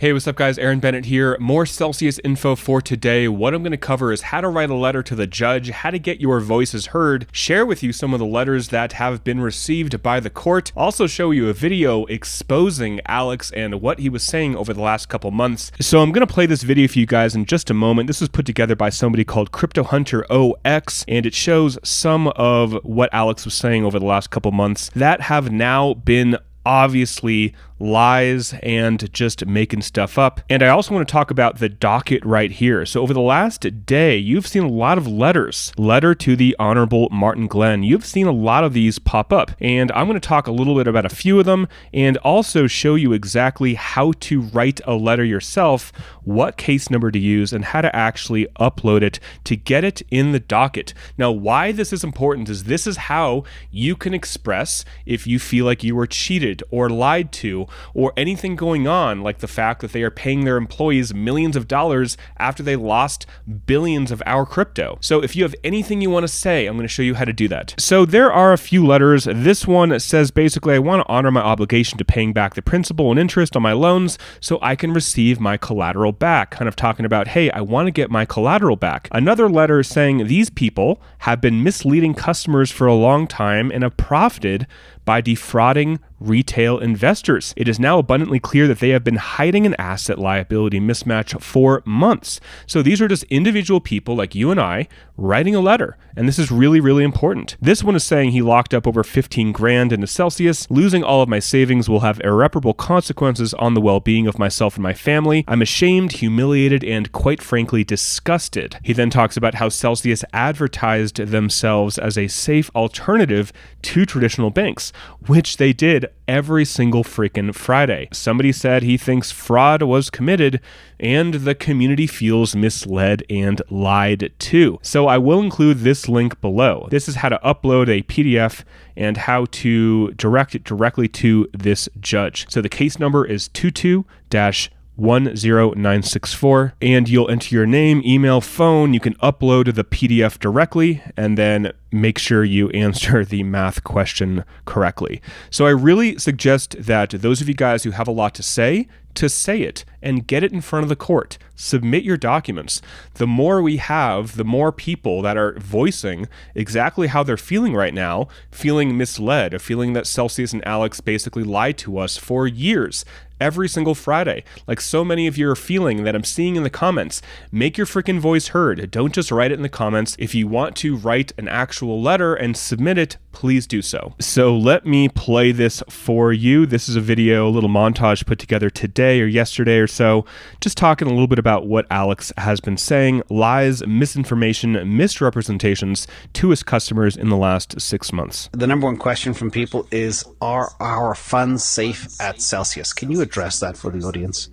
Hey, what's up guys? Aaron Bennett here. More Celsius info for today. What I'm going to cover is how to write a letter to the judge, how to get your voices heard, share with you some of the letters that have been received by the court, also show you a video exposing Alex and what he was saying over the last couple months. So I'm going to play this video for you guys in just a moment. This was put together by somebody called Crypto Hunter OX, and it shows some of what Alex was saying over the last couple months that have now been obviously lies and just making stuff up. And I also want to talk about the docket right here. So over the last day, you've seen a lot of letters. Letter to the Honorable Martin Glenn. You've seen a lot of these pop up. And I'm going to talk a little bit about a few of them and also show you exactly how to write a letter yourself, what case number to use, and how to actually upload it to get it in the docket. Now, why this is important is this is how you can express if you feel like you were cheated or lied to, or anything going on, like the fact that they are paying their employees millions of dollars after they lost billions of our crypto. So if you have anything you want to say, I'm going to show you how to do that. So there are a few letters. This one says basically, I want to honor my obligation to paying back the principal and interest on my loans so I can receive my collateral back. Kind of talking about, hey, I want to get my collateral back. Another letter saying these people have been misleading customers for a long time and have profited by defrauding retail investors. It is now abundantly clear that they have been hiding an asset liability mismatch for months. So these are just individual people like you and I writing a letter. And this is really, really important. This one is saying he locked up over 15 grand into Celsius. Losing all of my savings will have irreparable consequences on the well-being of myself and my family. I'm ashamed, humiliated, and quite frankly, disgusted. He then talks about how Celsius advertised themselves as a safe alternative to traditional banks, which they did every single freaking Friday. Somebody said he thinks fraud was committed and the community feels misled and lied to. So I will include this link below. This is how to upload a PDF and how to direct it directly to this judge. So the case number is 22-10964, and you'll enter your name, email, phone. You can upload the PDF directly and then make sure you answer the math question correctly. So I really suggest that those of you guys who have a lot to say it and get it in front of the court. Submit your documents. The more we have, the more people that are voicing exactly how they're feeling right now, feeling misled, feeling that Celsius and Alex basically lied to us for years. Every single Friday, like so many of you are feeling that I'm seeing in the comments. Make your freaking voice heard. Don't just write it in the comments. If you want to write an actual letter and submit it, please do so. So let me play this for you. This is a video, a little montage put together today or yesterday or so, just talking a little bit about what Alex has been saying, lies, misinformation, misrepresentations to his customers in the last 6 months. The number one question from people is, are our funds safe at Celsius? Can you address that for the audience?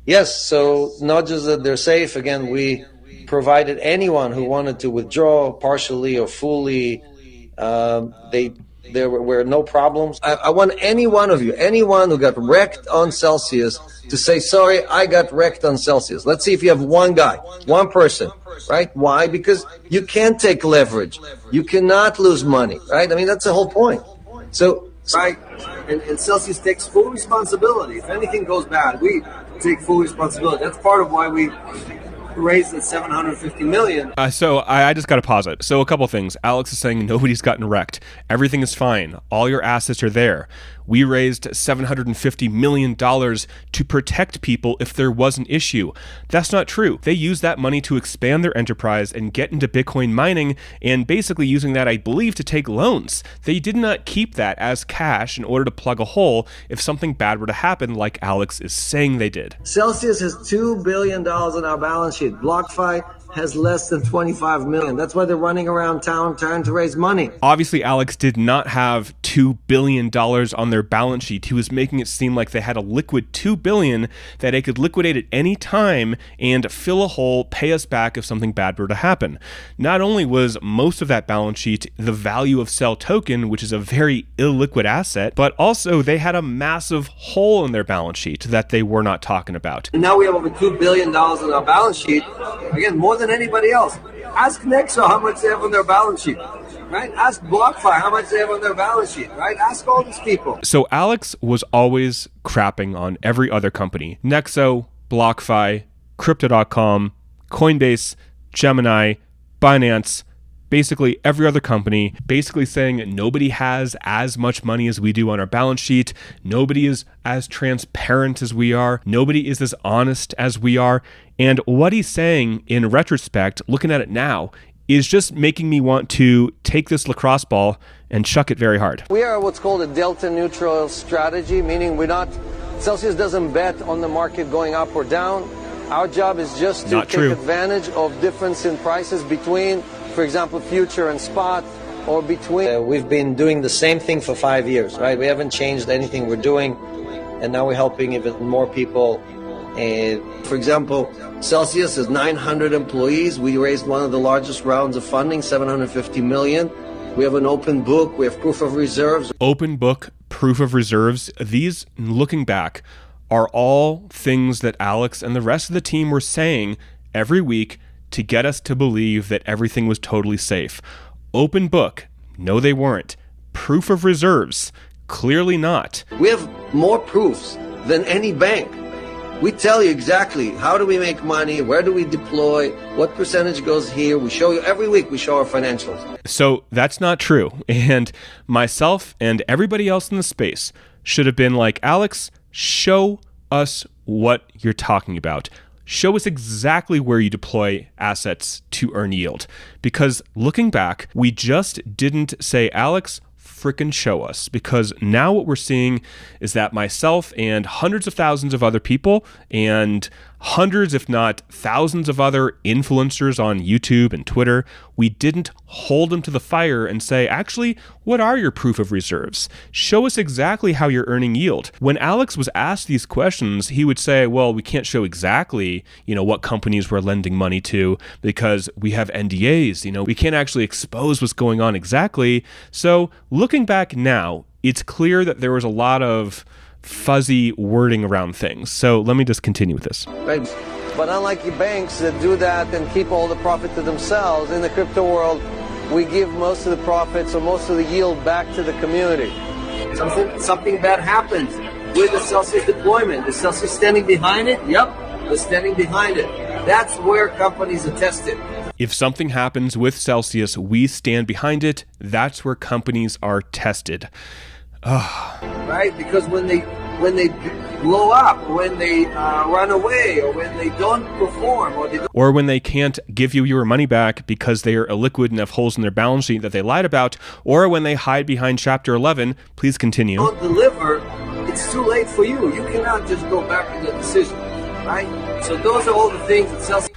Yes, so not just that they're safe. Again, we provided anyone who wanted to withdraw partially or fully. There were no problems. I want any one of you, anyone who got wrecked on Celsius, to say, sorry, I got wrecked on Celsius. Let's see if you have one guy, one person, right? Why? Because you can't take leverage. You cannot lose money, right? I mean, that's the whole point. So, right, and Celsius takes full responsibility. If anything goes bad, we take full responsibility. That's part of why we raised the $750 million. So I just got to pause it. So a couple things. Alex is saying nobody's gotten wrecked. Everything is fine. All your assets are there. We raised $750 million to protect people if there was an issue. That's not true. They used that money to expand their enterprise and get into Bitcoin mining, and basically using that, I believe, to take loans. They did not keep that as cash in order to plug a hole if something bad were to happen, like Alex is saying they did. Celsius has $2 billion in our balance sheet. BlockFi has less than 25 million. That's why they're running around town trying to raise money. Obviously, Alex did not have $2 billion on their balance sheet. He was making it seem like they had a liquid $2 billion that they could liquidate at any time and fill a hole, pay us back if something bad were to happen. Not only was most of that balance sheet the value of Cell token, which is a very illiquid asset, but also they had a massive hole in their balance sheet that they were not talking about. And now we have over $2 billion in our balance sheet. Again, more than anybody else. Ask Nexo how much they have on their balance sheet. right? Ask BlockFi how much they have on their balance sheet, right? Ask all these people. So Alex was always crapping on every other company. Nexo, BlockFi, Crypto.com, Coinbase, Gemini, Binance, basically every other company, basically saying nobody has as much money as we do on our balance sheet. Nobody is as transparent as we are. Nobody is as honest as we are. And what he's saying in retrospect, looking at it now, is just making me want to take this lacrosse ball and chuck it very hard. We are what's called a delta neutral strategy, meaning Celsius doesn't bet on the market going up or down. Our job is just to take advantage of difference in prices between, for example, future and spot, or between. We've been doing the same thing for 5 years, right? We haven't changed anything we're doing, and now we're helping even more people. For example, Celsius has 900 employees. We raised one of the largest rounds of funding, $750 million. We have an open book. We have proof of reserves. Open book, proof of reserves. These, looking back, are all things that Alex and the rest of the team were saying every week to get us to believe that everything was totally safe. Open book, no they weren't. Proof of reserves, clearly not. We have more proofs than any bank. We tell you exactly how do we make money, where do we deploy, what percentage goes here. We show you every week, we show our financials. So that's not true. And myself and everybody else in the space should have been like, Alex, show us what you're talking about. Show us exactly where you deploy assets to earn yield. Because looking back, we just didn't say, Alex, frickin' show us. Because now what we're seeing is that myself and hundreds of thousands of other people and hundreds, if not thousands of other influencers on YouTube and Twitter, we didn't hold them to the fire and say, actually, what are your proof of reserves? Show us exactly how you're earning yield. When Alex was asked these questions, he would say, well, we can't show exactly, what companies we're lending money to because we have NDAs, we can't actually expose what's going on exactly. So looking back now, it's clear that there was a lot of fuzzy wording around things. So let me just continue with this. Right. But unlike the banks that do that and keep all the profit to themselves, in the crypto world, we give most of the profits or most of the yield back to the community. Something bad happens with the Celsius deployment. Is Celsius standing behind it? Yep, they're standing behind it. That's where companies are tested. If something happens with Celsius, we stand behind it. That's where companies are tested. Right? Because when they blow up, when they run away, or when they don't perform, or when they can't give you your money back because they are illiquid and have holes in their balance sheet that they lied about, or when they hide behind Chapter 11, please continue. Don't deliver, it's too late for you. You cannot just go back to the decision, right? So those are all the things that Celsius.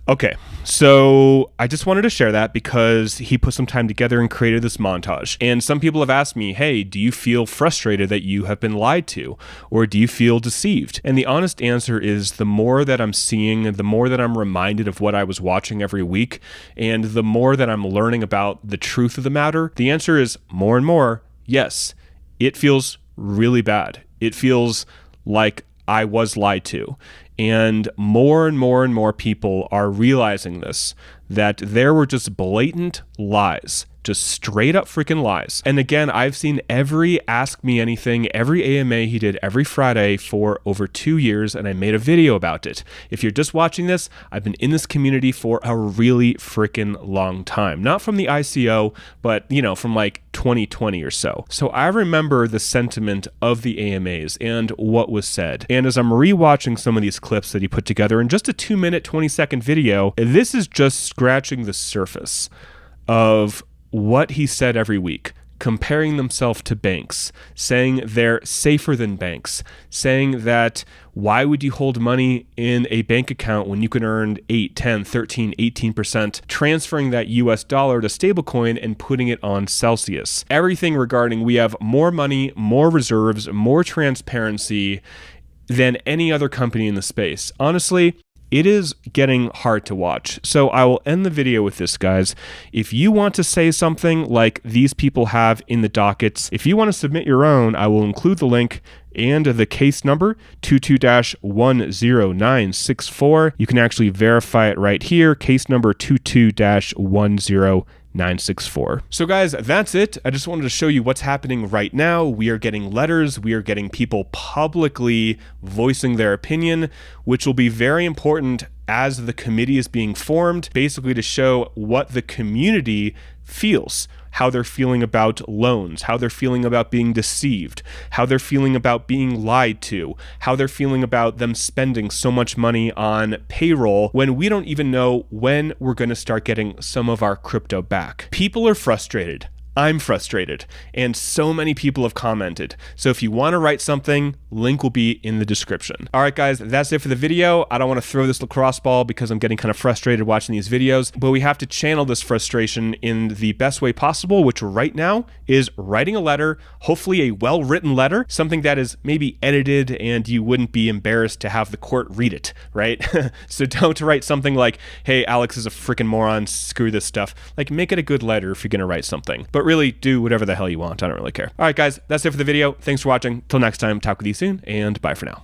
Okay, so I just wanted to share that because he put some time together and created this montage. And some people have asked me, hey, do you feel frustrated that you have been lied to? Or do you feel deceived? And the honest answer is the more that I'm seeing, the more that I'm reminded of what I was watching every week, and the more that I'm learning about the truth of the matter, the answer is more and more, yes, it feels really bad. It feels like I was lied to. And more and more people are realizing this, that there were just blatant lies, just straight up freaking lies. And again, I've seen every Ask Me Anything, every AMA he did every Friday for over 2 years, and I made a video about it. If you're just watching this, I've been in this community for a really freaking long time. Not from the ICO, but from like 2020 or so. So I remember the sentiment of the AMAs and what was said. And as I'm rewatching some of these clips that he put together in just a 2-minute, 20-second video, this is just scratching the surface of what he said every week, comparing themselves to banks, saying they're safer than banks, saying that why would you hold money in a bank account when you can earn 8, 10, 13, 18%, transferring that US dollar to stablecoin and putting it on Celsius. Everything regarding we have more money, more reserves, more transparency than any other company in the space. Honestly, it is getting hard to watch. So I will end the video with this, guys. If you want to say something like these people have in the dockets, if you want to submit your own, I will include the link and the case number 22-10964. You can actually verify it right here. Case number 22-10964. 964. So guys, that's it. I just wanted to show you what's happening right now. We are getting letters. We are getting people publicly voicing their opinion, which will be very important as the committee is being formed, basically to show what the community feels, how they're feeling about loans, how they're feeling about being deceived, how they're feeling about being lied to, how they're feeling about them spending so much money on payroll when we don't even know when we're going to start getting some of our crypto back. People are frustrated. I'm frustrated, and so many people have commented. So if you want to write something, link will be in the description. All right, guys, that's it for the video. I don't want to throw this lacrosse ball because I'm getting kind of frustrated watching these videos, but we have to channel this frustration in the best way possible, which right now is writing a letter, hopefully a well-written letter, something that is maybe edited and you wouldn't be embarrassed to have the court read it, right? So don't write something like, hey, Alex is a freaking moron, screw this stuff. Like, make it a good letter if you're going to write something. But really do whatever the hell you want. I don't really care. All right, guys, that's it for the video. Thanks for watching. Till next time, talk with you soon, and bye for now.